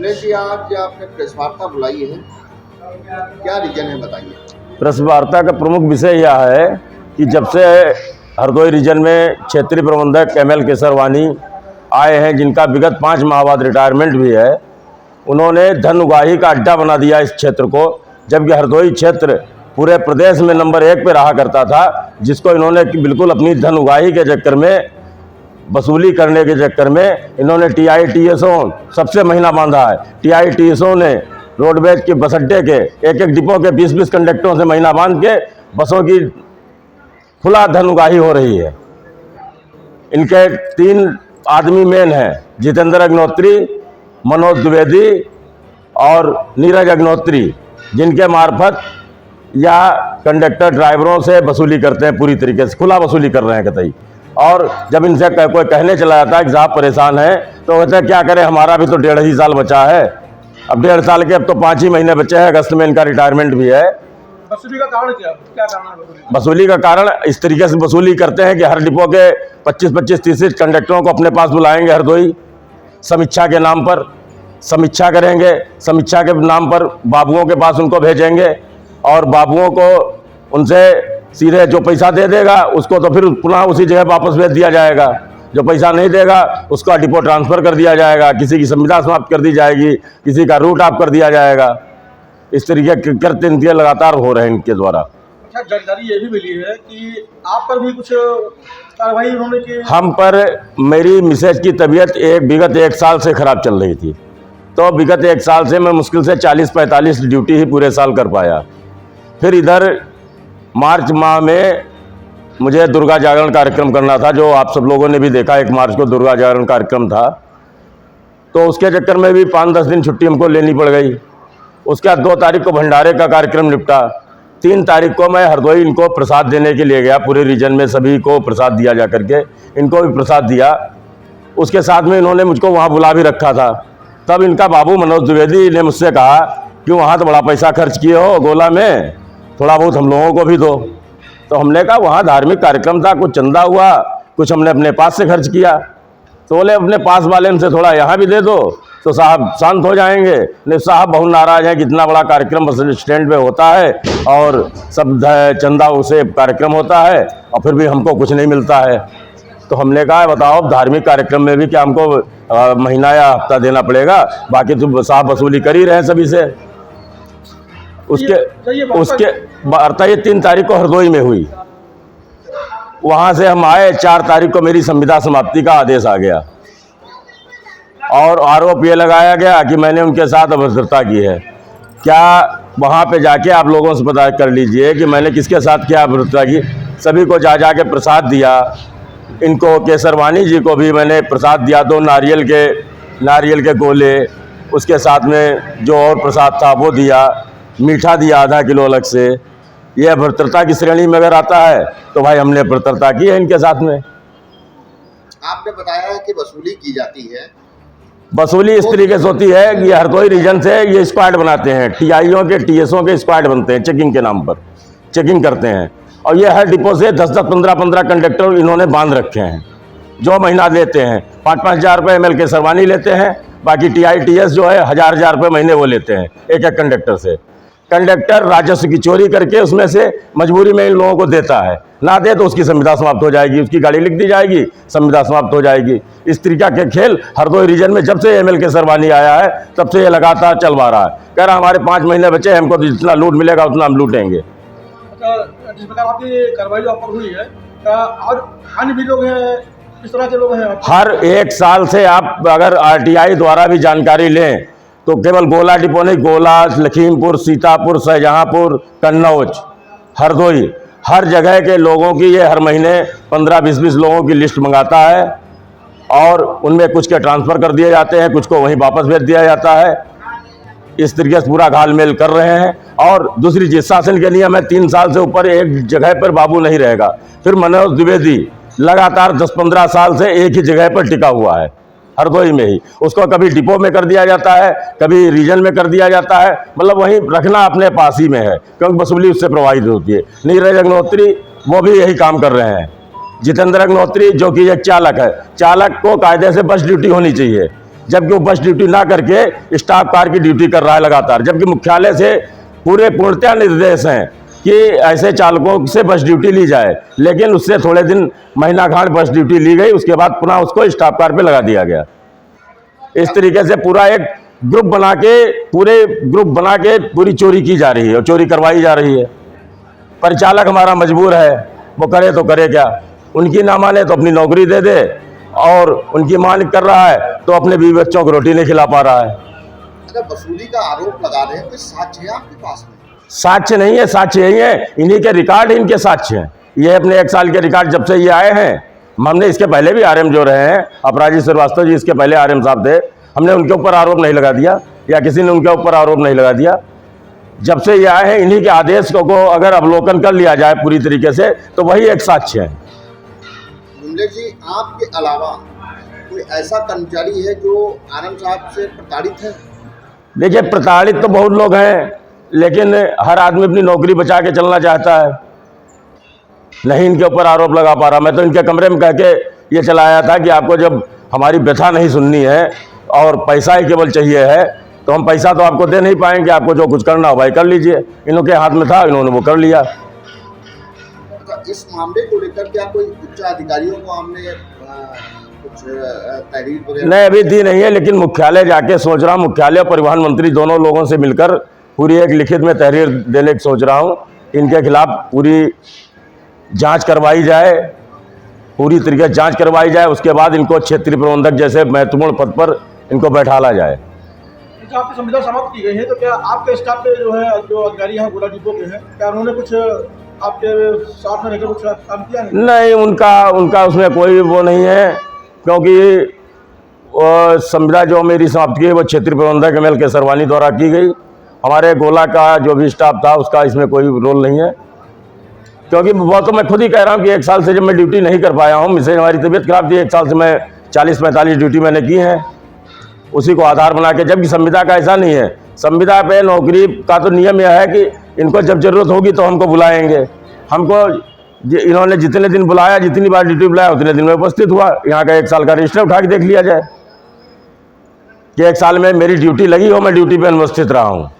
नीरज जी, आज आपने प्रेस वार्ता बुलाई है, क्या रीजन है बताइए। प्रेस वार्ता का प्रमुख विषय यह है कि जब से हरदोई रीजन में क्षेत्रीय प्रबंधक ML केसरवानी आए हैं, जिनका विगत 5 माह बाद रिटायरमेंट भी है, उन्होंने धन उगाही का अड्डा बना दिया इस क्षेत्र को, जबकि हरदोई क्षेत्र पूरे प्रदेश में नंबर 1 पे रहा करता था, जिसको इन्होंने बिल्कुल अपनी धन उगाही के चक्कर में, वसूली करने के चक्कर में इन्होंने TITSO सबसे महीना बांधा है। TITSO ने रोडवेज के बस अड्डे के एक डिपो के 20-20 कंडक्टरों से महीना बांध के बसों की खुला धन उगाही हो रही है। इनके 3 आदमी मेन हैं, जितेंद्र अग्नोत्री, मनोज द्विवेदी और नीरज अग्नोत्री, जिनके मार्फत या कंडक्टर ड्राइवरों से वसूली करते हैं, पूरी तरीके से खुला वसूली कर रहे हैं कतई। और जब इनसे कोई कहने चला जाता है कि साहब परेशान है, तो कहते हैं क्या करें, हमारा भी तो 1.5 ही साल बचा है। अब 1.5 साल के अब तो 5 ही महीने बचे हैं, अगस्त में इनका रिटायरमेंट भी है। वसूली का कारण क्या कारण है? वसूली का कारण इस तरीके से वसूली करते हैं कि हर डिपो के 25-25, 30 कंडक्टरों को अपने पास बुलाएंगे हरदोई, समीक्षा के नाम पर समीक्षा करेंगे, समीक्षा के नाम पर बाबुओं के पास उनको भेजेंगे और बाबुओं को उनसे सीधे जो पैसा दे देगा उसको तो फिर पुनः उसी जगह वापस भेज दिया जाएगा, जो पैसा नहीं देगा उसका डिपो ट्रांसफ़र कर दिया जाएगा, किसी की संविदा समाप्त कर दी जाएगी, किसी का रूट ऑफ कर दिया जाएगा। इस तरीके के कृत्य लगातार हो रहे हैं इनके द्वारा। अच्छा, जानकारी ये भी मिली है कि आप पर भी कुछ कार्रवाई उन्होंने की? हम पर, मेरी मिसेज की तबीयत विगत 1 साल से ख़राब चल रही थी, तो विगत 1 साल से मैं मुश्किल से 40-45 ड्यूटी ही पूरे साल कर पाया। फिर इधर मार्च माह में मुझे दुर्गा जागरण कार्यक्रम करना था, जो आप सब लोगों ने भी देखा, 1 मार्च को दुर्गा जागरण कार्यक्रम था, तो उसके चक्कर में भी 5-10 दिन छुट्टी हमको लेनी पड़ गई। उसके बाद 2 तारीख को भंडारे का कार्यक्रम निपटा। 3 तारीख को मैं हरदोई इनको प्रसाद देने के लिए गया, पूरे रीजन में सभी को प्रसाद दिया जा करके, इनको भी प्रसाद दिया। उसके साथ में इन्होंने मुझको वहाँ बुला भी रखा था। तब इनका बाबू मनोज द्विवेदी ने मुझसे कहा कि वहाँ तो बड़ा पैसा खर्च किए हो गोला में, थोड़ा बहुत हम लोगों को भी दो। तो हमने कहा वहाँ धार्मिक कार्यक्रम था, कुछ चंदा हुआ, कुछ हमने अपने पास से खर्च किया। तो बोले अपने पास वाले से थोड़ा यहाँ भी दे दो तो साहब शांत हो जाएंगे। नहीं साहब बहुत नाराज़ हैं कि इतना बड़ा कार्यक्रम बस स्टैंड पे होता है और सब चंदा उसे कार्यक्रम होता है और फिर भी हमको कुछ नहीं मिलता है। तो हमने कहा बताओ धार्मिक कार्यक्रम में भी क्या हमको महीना या हफ्ता देना पड़ेगा, बाकी तो साहब वसूली कर ही रहे हैं सभी से। उसके वार्ता ये 3 तारीख को हरदोई में हुई। वहाँ से हम आए, 4 तारीख को मेरी संविदा समाप्ति का आदेश आ गया और आरोप ये लगाया गया कि मैंने उनके साथ अभद्रता की है। क्या वहाँ पे जाके आप लोगों से पता कर लीजिए कि मैंने किसके साथ क्या अभद्रता की। सभी को जा के प्रसाद दिया, इनको केसरवानी जी को भी मैंने प्रसाद दिया, 2 नारियल के गोले, उसके साथ में जो और प्रसाद था वो दिया, मीठा दिया आधा किलो अलग से। यह अभद्रता की श्रेणी में अगर आता है तो भाई हमने अभद्रता की है इनके साथ में। आपने बताया है कि वसूली की जाती है। वसूली इस तरीके से होती है कि हरदोई रीजन से ये स्क्वाड बनाते हैं, TIO के TSO के स्क्वाड बनते हैं, चेकिंग के नाम पर चेकिंग करते हैं और ये हर डिपो से 10-10, 15-15 कंडक्टर इन्होंने बांध रखे हैं, जो महीना लेते हैं। 5-5 हज़ार रुपये ML केसरवानी लेते हैं, बाकी TITS जो है 1000-1000 रुपये महीने वो लेते हैं एक कंडक्टर से। कंडक्टर राजस्व की चोरी करके उसमें से मजबूरी में इन लोगों को देता है, ना दे तो उसकी संविदा समाप्त हो जाएगी, उसकी गाड़ी लिख दी जाएगी, संविदा समाप्त हो जाएगी। इस तरीका के खेल हरदोई रीजन में जब से ML केसरवानी आया है तब से ये लगातार चलवा रहा है। कह रहा हमारे 5 महीने बचे, हमको जितना लूट मिलेगा उतना हम लूटेंगे। जिस प्रकार आपकी कार्रवाई जो आप पर हुई है, और अन्य भी लोग हैं, इस तरह के लोग हैं? हर 1 साल से आप अगर RTI द्वारा भी जानकारी लें तो केवल गोला डिपो नहीं, गोला, लखीमपुर, सीतापुर, शाहजहाँपुर, कन्नौज, हरदोई, हर जगह के लोगों की ये हर महीने 15-20 लोगों की लिस्ट मंगाता है और उनमें कुछ के ट्रांसफ़र कर दिए जाते हैं, कुछ को वहीं वापस भेज दिया जाता है। इस तरीके से पूरा घालमेल कर रहे हैं। और दूसरी चीज़, शासन के नियम है 3 साल से ऊपर एक जगह पर बाबू नहीं रहेगा। फिर मनोज द्विवेदी लगातार 10-15 साल से एक ही जगह पर टिका हुआ है हरदोई में ही, उसको कभी डिपो में कर दिया जाता है, कभी रीजन में कर दिया जाता है, मतलब वहीं रखना अपने पास ही में है, क्योंकि वसूली उससे प्रभावित होती है। नीरज अग्नोत्री वो भी यही काम कर रहे हैं। जितेंद्र अग्नोत्री जो कि एक चालक है, चालक को कायदे से बस ड्यूटी होनी चाहिए, जबकि वो बस ड्यूटी ना करके स्टाफ कार की ड्यूटी कर रहा है लगातार, जबकि मुख्यालय से पूरे पूर्णतः निर्देश हैं कि ऐसे चालकों से बस ड्यूटी ली जाए, लेकिन उससे थोड़े दिन महीना खांड बस ड्यूटी ली गई, उसके बाद पुनः उसको स्टाफ कार पे लगा दिया गया। इस तरीके से पूरा एक ग्रुप बना के पूरी चोरी की जा रही है और चोरी करवाई जा रही है। परिचालक हमारा मजबूर है, वो करे तो करे क्या, उनकी ना माने तो अपनी नौकरी दे दे, और उनकी मान कर रहा है तो अपने बीवी बच्चों को रोटी नहीं खिला पा रहा है। अगर वसूली का आरोप लगा रहे हैं तो साक्ष्य है आपके पास में? साक्ष्य नहीं है, साक्ष्य यही है, इन्हीं के रिकॉर्ड, इनके साक्ष्य हैं। ये अपने 1 साल के रिकॉर्ड जब से ये आए हैं, हमने इसके पहले भी आरएम जो रहे हैं, अपराजित श्रीवास्तव जी इसके पहले आरएम साहब थे, हमने उनके ऊपर आरोप नहीं लगा दिया या किसी ने उनके ऊपर आरोप नहीं लगा दिया। जब से ये आए हैं, इन्हीं के आदेश को अगर अवलोकन कर लिया जाए पूरी तरीके से तो वही एक साक्ष्य है। गुंडेर जी, आपके अलावा कोई ऐसा कर्मचारी है जो आरएम साहब से प्रताड़ित है? देखिए, प्रताड़ित तो बहुत लोग हैं, लेकिन हर आदमी अपनी नौकरी बचा के चलना चाहता है, नहीं इनके ऊपर आरोप लगा पा रहा। मैं तो इनके कमरे में कह के ये चलाया था कि आपको जब हमारी व्यथा नहीं सुननी है और पैसा ही केवल चाहिए है तो हम पैसा तो आपको दे नहीं पाएंगे, आपको जो कुछ करना हो भाई कर लीजिए। इनके हाथ में था, इन्होंने वो कर लिया। अच्छा, इस मामले को लेकर क्या कोई उच्च अधिकारियों को हमने कुछ तहरीर वगैरह? नहीं, अभी दी नहीं है, लेकिन मुख्यालय जाके सोच रहा हूँ, मुख्यालय और परिवहन मंत्री दोनों लोगों से मिलकर पूरी एक लिखित में तहरीर देने की सोच रहा हूँ। इनके खिलाफ पूरी जांच करवाई जाए, पूरी तरीके से जांच करवाई जाए, उसके बाद इनको क्षेत्रीय प्रबंधक जैसे महत्वपूर्ण पद पर इनको बैठाला जाए। आपकी संविदा समाप्त की गई है, तो क्या आपके स्टाफ के जो अधिकारी हैं गोला डिपो के हैं, क्या उन्होंने कुछ आपके साथ में रहकर कुछ काम किया है? नहीं, उनका उसमें कोई वो नहीं है, क्योंकि संविदा जो मेरी समाप्त की है वो क्षेत्रीय प्रबंधक ML केसरवानी द्वारा की गई। हमारे गोला का जो भी स्टाफ था उसका इसमें कोई रोल नहीं है, क्योंकि वो तो मैं खुद ही कह रहा हूँ कि 1 साल से जब मैं ड्यूटी नहीं कर पाया हूँ, मुझसे हमारी तबीयत खराब थी, 1 साल से मैं 40-45 ड्यूटी मैंने की है, उसी को आधार बना के। जबकि संविदा का ऐसा नहीं है, संविदा पे नौकरी का तो नियम यह है कि इनको जब जरूरत होगी तो हमको बुलाएंगे। हमको इन्होंने जितने दिन बुलाया, जितनी बार ड्यूटी बुलाया, उतने दिन में उपस्थित हुआ। यहाँ का 1 साल का रजिस्टर उठा के देख लिया जाए कि 1 साल में मेरी ड्यूटी लगी हो, मैं ड्यूटी पे अनुपस्थित रहा हूँ।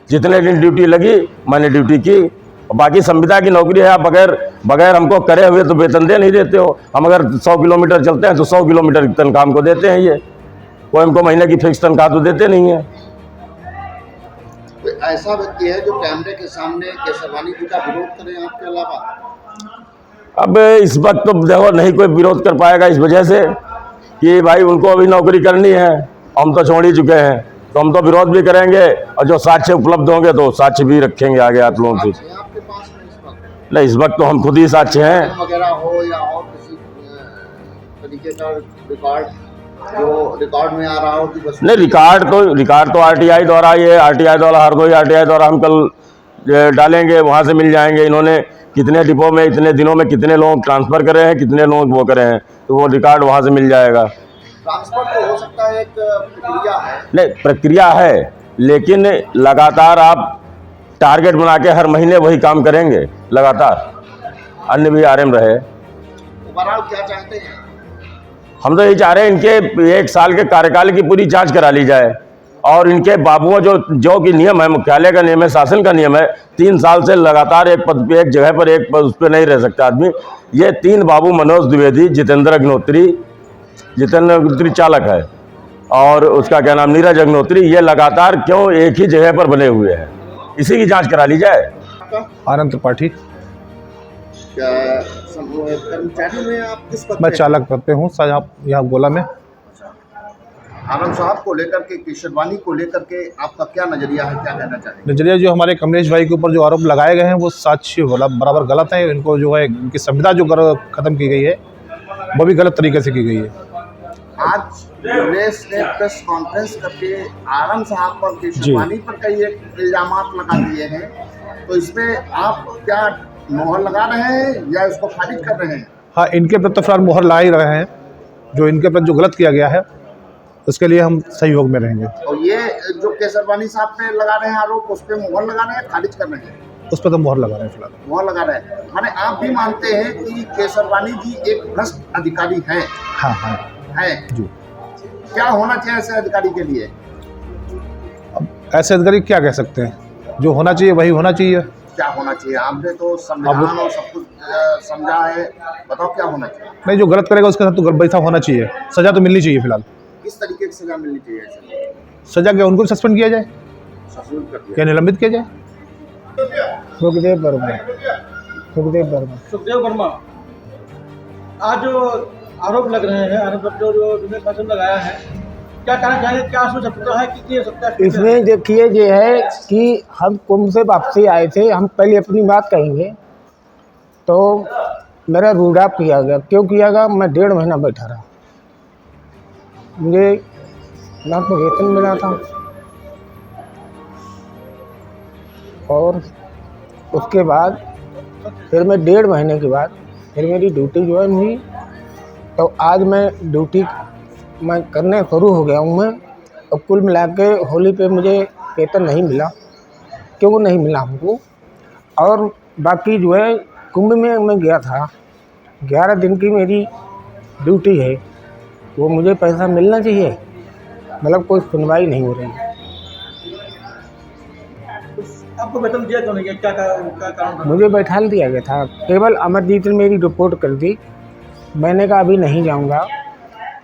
जितने दिन ड्यूटी लगी मैंने ड्यूटी की। और बाकी संविदा की नौकरी है, आप बगैर हमको करे हुए तो वेतन दे नहीं देते हो। हम अगर 100 किलोमीटर चलते हैं तो 100 किलोमीटर की तनख्वाह हमको देते हैं, ये कोई हमको महीने की फिक्स तनख्वाह तो देते नहीं है। कोई ऐसा व्यक्ति है जो कैमरे के सामने केसरवानी जी का विरोध करे आपके अलावा? अब इस वक्त तो देखो नहीं कोई विरोध कर पाएगा, इस वजह से कि भाई उनको अभी नौकरी करनी है, हम तो छोड़ ही चुके हैं, तो हम तो विरोध भी करेंगे और जो साक्ष्य उपलब्ध होंगे तो साक्ष्य भी रखेंगे आगे आप लोगों से। आपके पास में इस वक्त नहीं, इस वक्त तो हम खुद ही साक्ष्य हैं वगैरह हो या और किसी तरीके का रिकॉर्ड जो रिकॉर्ड में आ रहा हो कि बस? नहीं, रिकॉर्ड तो RTI द्वारा, ये RTI द्वारा, हर कोई RTI द्वारा हम कल डालेंगे, वहाँ से मिल जाएंगे। इन्होंने कितने डिपो में इतने दिनों में कितने लोग ट्रांसफ़र करे हैं, कितने लोग वो करे हैं, तो वो रिकॉर्ड वहाँ से मिल जाएगा। ट्रांसफर तो हो सकता है, एक प्रक्रिया है। नहीं, प्रक्रिया है, लेकिन लगातार आप टारगेट बना के हर महीने वही काम करेंगे लगातार, अन्य भी RM रहे। ओवरऑल क्या चाहते हैं? हम तो यही चाह रहे हैं इनके 1 साल के कार्यकाल की पूरी जांच करा ली जाए, और इनके बाबुओं जो कि नियम है, मुख्यालय का नियम है, शासन का नियम है, 3 साल से लगातार एक पद पे, एक जगह पर, एक पद उस पर नहीं रह सकता आदमी। ये 3 बाबू, मनोज द्विवेदी, जितेंद्र अग्नोत्री चालक है, और उसका क्या नाम, नीरज अग्नोत्री, ये लगातार क्यों एक ही जगह पर बने हुए हैं, इसी की जांच करा ली जाए। आनंद त्रिपाठी, कर्मचारी में आप किस पद मैं पे? चालक करते हूँ यहाँ गोला में। आनंद साहब को लेकर के, केसरवानी को लेकर के आपका क्या नजरिया है, क्या कहना चाहेंगे? नजरिया जो हमारे कमलेश भाई के ऊपर जो आरोप लगाए गए हैं वो साक्ष्य बराबर गलत है। इनको जो है इनकी संविदा जो खत्म की गई है वो भी गलत तरीके से की गई है। आज पुलिस ने प्रेस कॉन्फ्रेंस करके आनंद साहब पर, केसरवानी पर कई इल्जाम लगा दिए हैं, तो इसमें आप क्या मोहर लगा रहे हैं या इसको खारिज कर रहे हैं? हाँ, इनके प्रति तो फिलहाल मोहर ला ही रहे हैं, जो इनके प्रति जो गलत किया गया है उसके लिए हम सहयोग में रहेंगे। और ये जो केसरवानी साहब पे लगा रहे हैं आरोप, उस पर मोहर लगा रहे हैं, खारिज कर रहे हैं? उस पर तो मोहर लगा रहे हैं फिलहाल। मोहर लगा रहे हैं, माने आप भी मानते हैं कि केसरवानी जी एक भ्रष्ट अधिकारी हैं? हाँ हाँ है जी। क्या होना चाहिए ऐसे अधिकारी के लिए? अब ऐसे अधिकारी क्या कह सकते हैं, जो होना चाहिए वही होना चाहिए। क्या होना चाहिए? आपने तो संविधान और सब कुछ समझा है, बताओ क्या होना चाहिए? नहीं, जो गलत करेगा उसके साथ तो वैसा होना चाहिए, सजा तो मिलनी चाहिए फिलहाल। किस तरीके की सजा मिलनी चाहिए ऐसे? सजा क्या, उनको सस्पेंड किया जाए सस्पेंड कर दिया। या निलंबित किया जाए। सुखदेव वर्मा, आज जो आरोप लग रहे हैं, आरोप जो विवेक शासन लगाया है, क्या कहना चाहेंगे? क्या उसमें सत्ता है, कितनी सत्ता है? इसमें देखिए ये है कि हम कुंभ से वापसी आए थे, हम पहले अपनी बात कहेंगे तो मेरा रूड किया गया। क्यों किया गया? मैं 1.5 महीना बैठा रहा, मुझे ना तो वेतन मिला था और उसके बाद फिर मैं 1.5 महीने के बाद फिर मेरी ड्यूटी ज्वाइन हुई। तो आज मैं ड्यूटी मैं करने शुरू हो गया हूँ मैं। और कुल मिला के होली पे मुझे वेतन नहीं मिला। क्यों नहीं मिला हमको? और बाकी जो है कुंभ में मैं गया था, 11 दिन की मेरी ड्यूटी है, वो मुझे पैसा मिलना चाहिए। मतलब कोई सुनवाई नहीं हो रही है। आपको वेतन दिया क्यों नहीं? क्या कारण था? मुझे बैठा दिया गया था, केवल अमरजीत ने मेरी रिपोर्ट कर दी। मैंने कहा अभी नहीं जाऊंगा।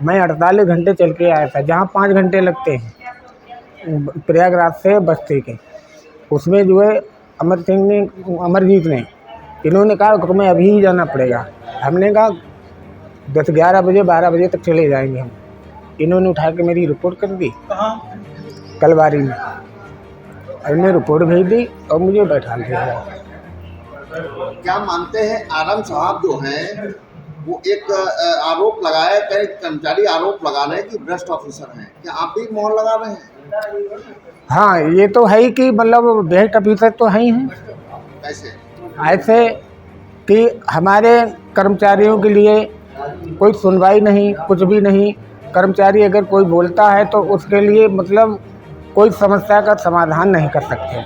मैं 48 घंटे चल के आया था, जहाँ 5 घंटे लगते हैं प्रयागराज से बस्ती के। उसमें जो है अमरजीत ने इन्होंने कहा कि तुम्हें अभी ही जाना पड़ेगा। हमने कहा 10-11 बजे 12 बजे तक चले जाएंगे हम। इन्होंने उठा के मेरी रिपोर्ट कर दी कहाँ? कलवारी में। हमने रिपोर्ट भेज दी और मुझे बैठा दिया। क्या मानते हैं आरम साहब जो हैं वो एक आरोप लगाया, कई कर्मचारी आरोप लगा रहे हैं कि भ्रष्ट ऑफिसर हैं, क्या आप भी मोहर लगा रहे हैं? हाँ, ये तो है ही कि मतलब भ्रष्ट ऑफिसर तो है ही हैं। कैसे? ऐसे कि हमारे कर्मचारियों के लिए कोई सुनवाई नहीं, कुछ भी नहीं। कर्मचारी अगर कोई बोलता है तो उसके लिए मतलब कोई समस्या का समाधान नहीं कर सकते।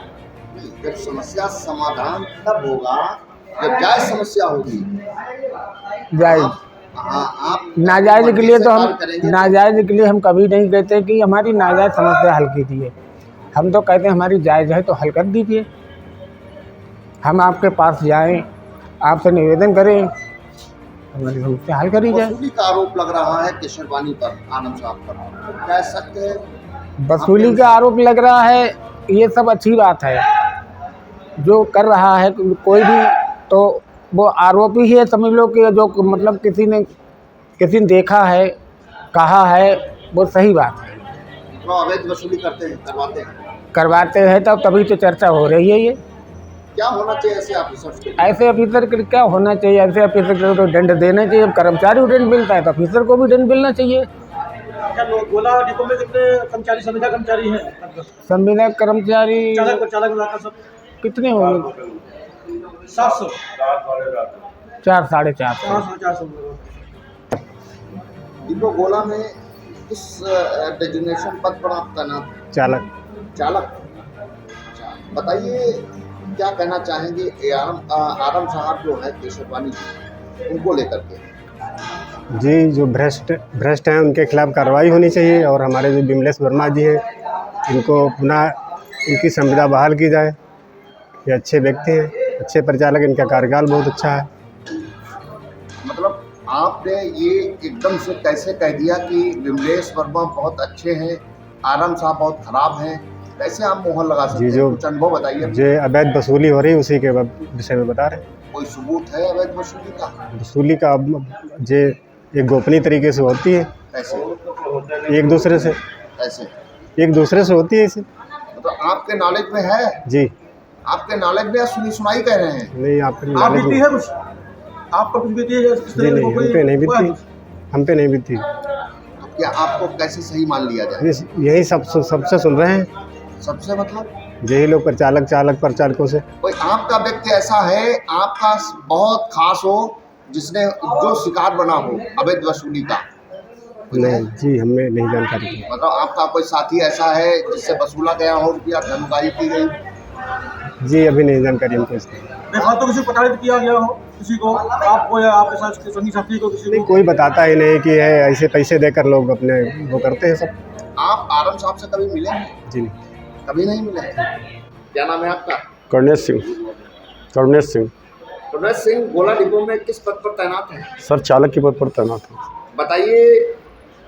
जब समस्या समाधान तब होगा जब जायज समस्या होगी। जायज आप नाजायज के लिए तो हम करेंगे। नाजायज के लिए हम कभी नहीं कहते कि हमारी नाजायज समस्या हल कीजिए। हम तो कहते हैं हमारी जायज है तो हल कर दीजिए। हम आपके पास जाएं, आपसे निवेदन करें, हमारी समस्या हल करी जाए। वसूली का आरोप लग रहा है केशरवानी पर, आनंद साहब पर, कह सकते हैं? वसूली का आरोप लग रहा है, ये सब अच्छी बात है। जो कर रहा है कोई भी तो वो आरोप ही है, समझ लो कि जो मतलब किसी ने देखा है, कहा है, वो सही बात है। तो अवैध वसूली करते हैं, करवाते हैं तब तभी तो चर्चा हो रही है। ये क्या होना चाहिए ऐसे ऑफिसर्स के? ऐसे ऑफिसर के क्या होना चाहिए? ऐसे ऑफिसर को तो दंड देना चाहिए। कर्मचारी को दंड मिलता है तो ऑफिसर को भी दंड मिलना चाहिए। क्या गोला डिपो में कितने कर्मचारी, संविदा कर्मचारी हैं? संविदा कर्मचारी चालक मिलाकर सब कितने होंगे? 700 4 साढ़े 4 400 डिपो गोला में किस डेजिग्नेशन पद पर आप तैनात? चालक। अच्छा, बताइए क्या कहना चाहेंगे आरम साहब जो है केशरवानी उनको लेकर के? जी, जो भ्रष्ट हैं उनके खिलाफ कार्रवाई होनी चाहिए और हमारे जो विमलेश वर्मा जी हैं इनको पुनः इनकी संविदा बहाल की जाए। ये अच्छे व्यक्ति हैं, अच्छे परिचालक, इनका कार्यकाल बहुत अच्छा है। मतलब आपने ये एकदम से कैसे कह दिया कि विमलेश वर्मा बहुत अच्छे हैं, आरम साहब बहुत खराब हैं? कैसे आप मोहर लगा सकते हैं? कुछ अनुभव बताइए। जो अवैध वसूली हो रही है उसी के विषय में बता रहे हैं। कोई सबूत है अवैध वसूली का? वसूली का जो एक गोपनीय तरीके से होती है। कैसे? एक दूसरे से होती है इसे। तो आपके नॉलेज में है? जी। आपके नॉलेज में या सुनाई कह रहे हैं? नहीं, आपके आप नॉलेज बीती में है कुछ? आपको कुछ बीती है? जी नहीं, हम पे नहीं बीती। तो क्या आपको कैसे सही मान लिया जाए? यही सबसे सुन रहे हैं। सबसे मतलब यही लोग परिचालकों से। कोई आपका व्यक्ति ऐसा है आपका बहुत खास हो जिसने जो शिकार बना हो अवैध वसूली का? नहीं जी, हमें नहीं जानकारी है। मतलब आपका कोई साथी ऐसा है जिससे वसूला गया हो रुपया, धनराशि की गई? जी, अभी नहीं जानकारी हमको इसकी। तो किसी प्रताड़ित किया गया हो? किसी को, आपको या आपके साथ के संगी साथी को, किसी नहीं, को? कोई बताता ही नहीं कि है ऐसे पैसे देकर लोग अपने वो करते हैं सब। आप आरम साहब से कभी मिले हैं? जी नहीं। कभी नहीं मिले हैं। क्या नाम है आपका? कर्णेश सिंह। कर्णेश सिंह प्रवेश सिंह गोला डिपो में किस पद पर तैनात हैं? सर, चालक के पद पर तैनात है। बताइए,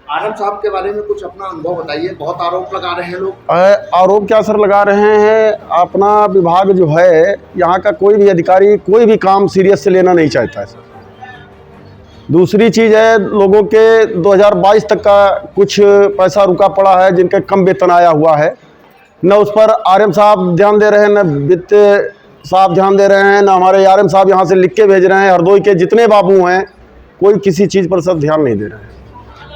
आरम साहब के बारे में कुछ अपना अनुभव बताइए। बहुत आरोप लगा रहे हैं लोग। आरोप क्या सर लगा रहे हैं, अपना विभाग जो है, यहाँ का कोई भी अधिकारी कोई भी काम सीरियस से लेना नहीं चाहता है सर। दूसरी चीज़ है, लोगों के 2022 तक का कुछ पैसा रुका पड़ा है, जिनका कम वेतन आया हुआ है। न उस पर आरएम साहब ध्यान दे रहे हैं, न वित्त साहब ध्यान दे रहे हैं, न हमारे आरएम साहब यहाँ से लिख के भेज रहे हैं। हरदोई के जितने बाबू हैं, कोई किसी चीज़ पर सर ध्यान नहीं दे रहे हैं।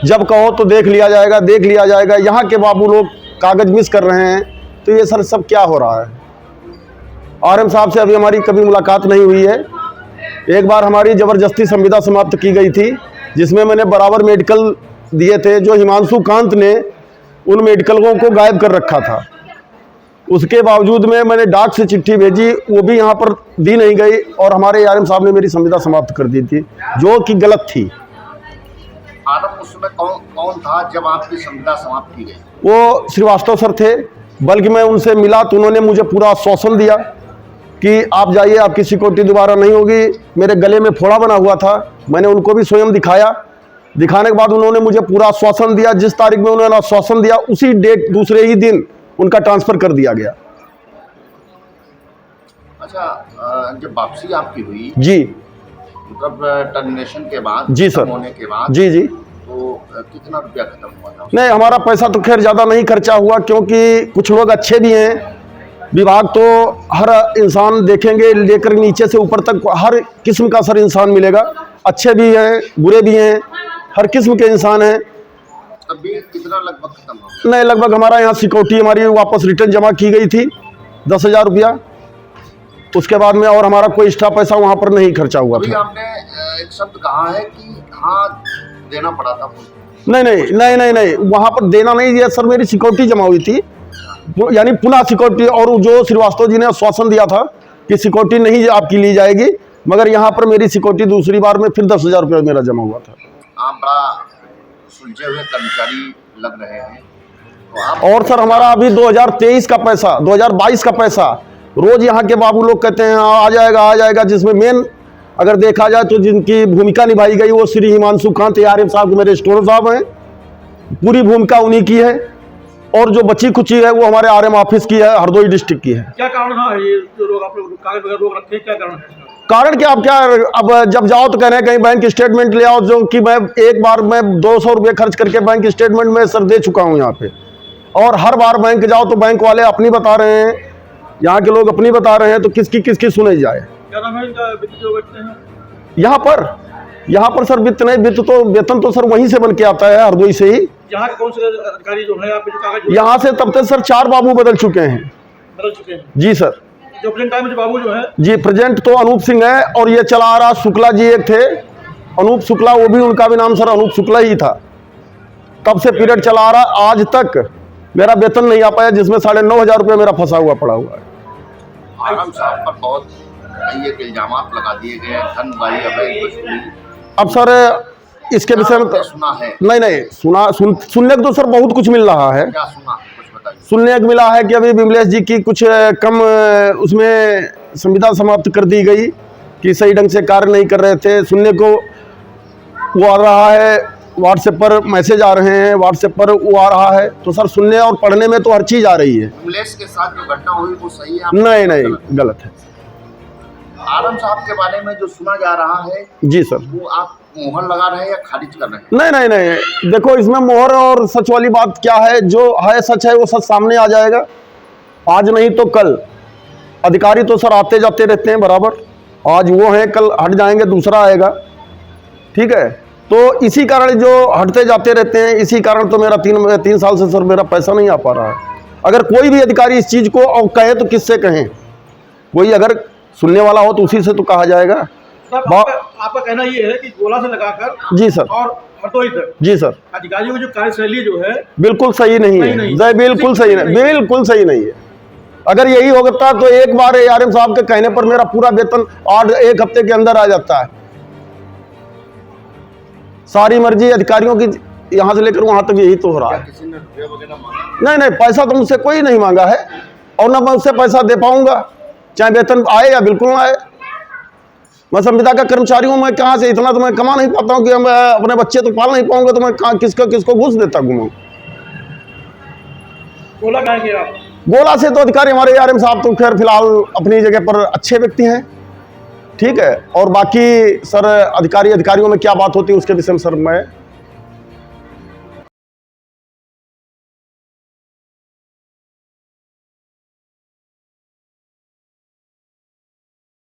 जब कहो तो देख लिया जाएगा, देख लिया जाएगा। यहाँ के बाबू लोग कागज़ मिस कर रहे हैं, तो ये सर सब क्या हो रहा है। आरएम साहब से अभी हमारी कभी मुलाकात नहीं हुई है। एक बार हमारी ज़बरदस्ती संविदा समाप्त की गई थी, जिसमें मैंने बराबर मेडिकल दिए थे, जो हिमांशु कांत ने उन मेडिकलों को गायब कर रखा था। उसके बावजूद में मैंने डाक से चिट्ठी भेजी, वो भी यहाँ पर दी नहीं गई, और हमारे आरएम साहब ने मेरी संविदा समाप्त कर दी थी, जो कि गलत थी। आरम उस समय कौन था जब आपकी संविदा समाप्त की गई? वो श्रीवास्तव सर थे। बल्कि मैं उनसे मिला तो उन्होंने मुझे पूरा आश्वासन दिया कि आप जाइए, आपकी सिक्योरिटी दोबारा नहीं होगी। मेरे गले में फोड़ा बना हुआ था, मैंने उनको भी स्वयं दिखाया। दिखाने के बाद उन्होंने मुझे पूरा आश्वासन दिया। जिस तारीख में उन्होंने आश्वासन दिया, उसी डेट दूसरे ही दिन उनका ट्रांसफ़र कर दिया गया। अच्छा, जब वापसी आपकी हुई, जी, मतलब टर्मिनेशन के बाद, जी सर, खत्म होने के बाद, जी जी, तो कितना रुपया खत्म हुआ था? नहीं, हमारा पैसा तो खैर ज़्यादा नहीं खर्चा हुआ, क्योंकि कुछ लोग अच्छे भी हैं। विभाग तो हर इंसान देखेंगे, लेकर नीचे से ऊपर तक हर किस्म का सर इंसान मिलेगा। अच्छे भी हैं, बुरे भी हैं, हर किस्म के इंसान हैं। तब भी कितना लगभग खत्म हुआ? नहीं, लगभग हमारा यहाँ सिक्योरिटी हमारी वापस रिटर्न जमा की गई थी, 10,000 रुपया। उसके बाद में और हमारा कोई एक्स्ट्रा पैसा वहाँ पर नहीं खर्चा हुआ अभी था। आपने एक शब्द कहा है कि हाँ देना पड़ा था। नहीं नहीं नहीं नहीं नहीं, वहाँ पर देना नहीं दिया सर, मेरी सिक्योरिटी जमा हुई थी, यानी पुनः सिक्योरिटी। और जो श्रीवास्तव जी ने आश्वासन दिया था कि सिक्योरिटी नहीं आपकी ली जाएगी, मगर यहाँ पर मेरी सिक्योरिटी दूसरी बार में फिर 10,000 रुपया मेरा जमा हुआ था। आप बड़ा सुलझे हुए कर्मचारी लग रहे हैं, तो आप और सर हमारा अभी 2023 का पैसा, 2022 का पैसा रोज यहाँ के बाबू लोग कहते हैं आ जाएगा, आ जाएगा। जिसमें मेन अगर देखा जाए तो जिनकी भूमिका निभाई गई वो श्री हिमांशु कांत आरएम साहब, मेरे स्टोर साहब हैं। पूरी भूमिका उन्हीं की है, और जो बची कुची है वो हमारे आरएम ऑफिस की है, हरदोई डिस्ट्रिक्ट की है। क्या कारण था ये जो लोग आप लोग कागज वगैरह रोक रखे हैं, क्या कारण है? कारण क्या, अब क्या, अब जब जाओ तो कह रहे हैं कहीं बैंक स्टेटमेंट ले आओ, जो कि मैं एक बार मैं 200 रुपये खर्च करके बैंक स्टेटमेंट में सर दे चुका हूँ यहाँ पे। और हर बार बैंक जाओ तो बैंक वाले अपनी बता रहे हैं, यहाँ के लोग अपनी बता रहे हैं, तो किसकी सुने जाए। क्या नाम है इनका वित्त जो बैठते हैं यहाँ पर सर वित्त नहीं, वित्त तो वेतन तो सर वहीं से बन के आता है, हरदोई से ही। यहाँ के कौन से अधिकारी जो है, आप जो कागज यहाँ से तब तक सर 4 बाबू बदल चुके हैं। बदल चुके हैं? जी सर। जो प्रेजेंट टाइम में जो बाबू जो है, जी, प्रेजेंट तो अनूप सिंह है, और ये चला आ रहा शुक्ला जी एक थे, अनूप शुक्ला, वो भी उनका भी नाम सर अनूप शुक्ला ही था। तब से पीरियड चला आ रहा, आज तक मेरा वेतन नहीं आ पाया, जिसमें 9,500 रुपये मेरा फंसा हुआ पड़ा हुआ है। आरम साहब पर बहुत कई एक इल्जामात लगा दिए गए, धन वाली अवैध वसूली। अब सर इसके विषय में तो सुना है? नहीं सुनने को तो सर बहुत कुछ मिल रहा है। क्या सुना, कुछ बताइए। सुनने को मिला है कि अभी विमलेश जी की कुछ कम उसमें संविदा समाप्त कर दी गई, कि सही ढंग से कार्य नहीं कर रहे थे। सुनने को वो आ रहा है, व्हाट्सएप पर मैसेज आ रहे हैं, व्हाट्सएप पर वो आ रहा है। तो सर सुनने और पढ़ने में तो हर चीज़ आ रही है। विमलेश के साथ जो घटना हुई वो सही है? नहीं, गलत है। आरम साहब के बारे में जो सुना जा रहा है, जी सर, वो आप मोहर लगा रहे हैं या खारिज कर रहे हैं? नहीं, देखो इसमें मोहर और सच वाली बात क्या है, जो है सच है वो सच सामने आ जाएगा, आज नहीं तो कल। अधिकारी तो सर आते जाते रहते हैं बराबर, आज वो हैं, कल हट जाएंगे, दूसरा आएगा, ठीक है। तो इसी कारण जो हटते जाते रहते हैं, इसी कारण तो मेरा 3 साल से सर मेरा पैसा नहीं आ पा रहा है। अगर कोई भी अधिकारी इस चीज़ को और कहे तो किससे कहें, कोई अगर सुनने वाला हो तो उसी से तो कहा जाएगा। आपका कहना ये है कि गोला से लगाकर जी सर, और हरदोई तक जी सर, अधिकारियों की जो कार्यशैली जो है बिल्कुल सही नहीं है, बिल्कुल सही नहीं है। अगर यही होता तो एक बार ARM साहब के कहने पर मेरा पूरा वेतन 1 हफ्ते के अंदर आ जाता है। सारी मर्जी अधिकारियों की, यहां से लेकर वहां तक यही तो हो रहा है। किसी ने रुपया वगैरह मांगा? नहीं नहीं, पैसा तो मुझसे कोई नहीं मांगा है और ना मैं उससे पैसा दे पाऊंगा, चाहे वेतन आए या बिल्कुल ना आए। मैं संविदा का कर्मचारी हूं, मैं कहां से इतना तो मैं कमा नहीं पाता हूं कि मैं अपने बच्चे तो पाल नहीं पाऊंगा, तो मैं किसको घूस देता घूमूं। बोला क्या किया आप? गोला से तो अधिकारी हमारे ARM साहब तो खैर फिलहाल अपनी जगह पर अच्छे व्यक्ति हैं, ठीक है। और बाकी सर अधिकारियों में क्या बात होती है उसके विषय में सर मैं